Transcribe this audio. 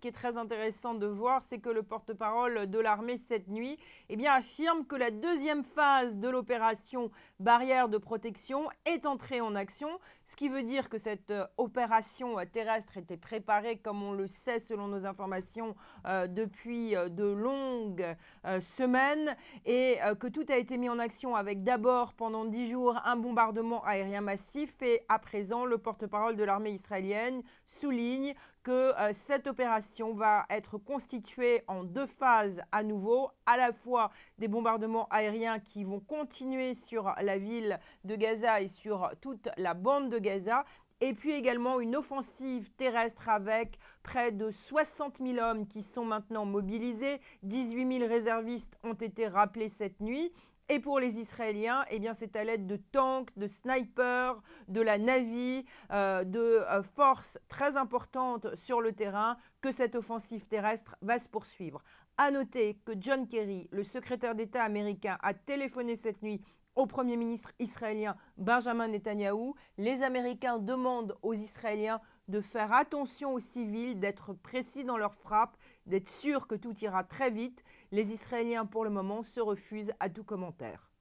qui est très intéressant de voir, c'est que le porte-parole de l'armée cette nuit affirme que la deuxième phase de l'opération barrière de protection est entrée en action, ce qui veut dire que cette opération terrestre était préparée, comme on le sait selon nos informations, depuis de longues semaines, et que tout a été mis en action avec d'abord pendant 10 jours un bombardement aérien massif, et à présent le porte-parole de l'armée israélienne souligne que cette opération va être constituée en deux phases à nouveau, à la fois des bombardements aériens qui vont continuer sur la ville de Gaza et sur toute la bande de Gaza, et puis également une offensive terrestre avec près de 60 000 hommes qui sont maintenant mobilisés, 18 000 réservistes ont été rappelés cette nuit. Et pour les Israéliens, c'est à l'aide de tanks, de snipers, de la Navy, de forces très importantes sur le terrain que cette offensive terrestre va se poursuivre. À noter que John Kerry, le secrétaire d'État américain, a téléphoné cette nuit au Premier ministre israélien Benjamin Netanyahou. Les Américains demandent aux Israéliens de faire attention aux civils, d'être précis dans leurs frappes, d'être sûrs que tout ira très vite. Les Israéliens, pour le moment, se refusent à tout commentaire.